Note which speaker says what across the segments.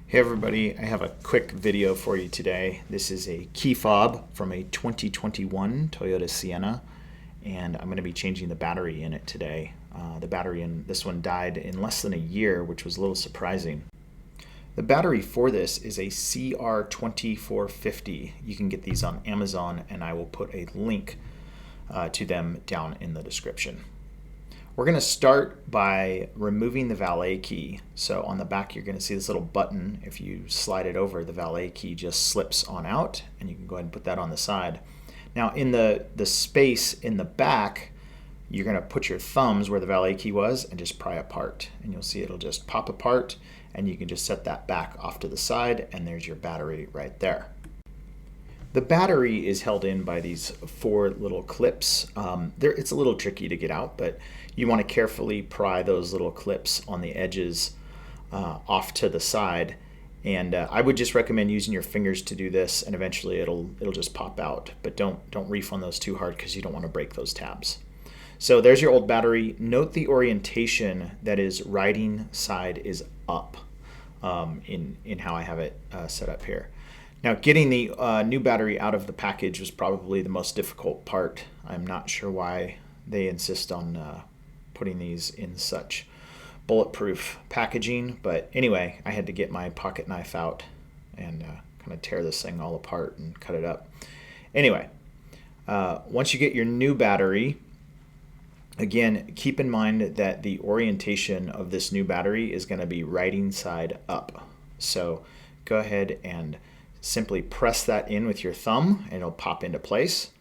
Speaker 1: Hey everybody, I have a quick video for you today. This is a key fob from a 2021 Toyota Sienna, and I'm going to be changing the battery in it today. The battery in this one died in less than a year, which was a little surprising. The battery for this is a CR2450. You can get these on Amazon, and I will put a link to them down in the description. We're going to start by removing the valet key. So on the back you're going to see this little button. If you slide it over, the valet key just slips on out, and you can go ahead and put that on the side. Now in the space in the back, you're going to put your thumbs where the valet key was and just pry apart, and you'll see it'll just pop apart, and you can just set that back off to the side, and there's your battery right there. The battery is held in by these four little clips. It's a little tricky to get out, but you want to carefully pry those little clips on the edges off to the side. And I would just recommend using your fingers to do this, and eventually it'll just pop out. But don't reef on those too hard because you don't want to break those tabs. So there's your old battery. Note the orientation, that is riding side is up in how I have it set up here. Now, getting the new battery out of the package was probably the most difficult part. I'm not sure why they insist on putting these in such bulletproof packaging, but anyway, I had to get my pocket knife out and kind of tear this thing all apart and cut it up. Anyway, once you get your new battery, again, keep in mind that the orientation of this new battery is going to be riding side up. So go ahead and simply press that in with your thumb and it'll pop into place.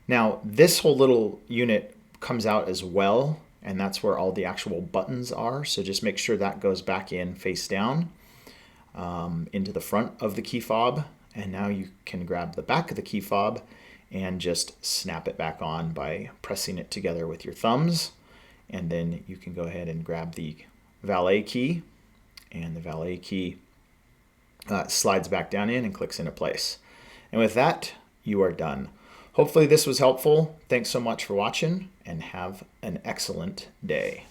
Speaker 1: Now this whole little unit comes out as well, and that's where all the actual buttons are. So just make sure that goes back in face down into the front of the key fob. And now you can grab the back of the key fob and just snap it back on by pressing it together with your thumbs. And then you can go ahead and grab the valet key, and the valet key slides back down in and clicks into place. And with that, you are done. Hopefully this was helpful. Thanks so much for watching, and have an excellent day.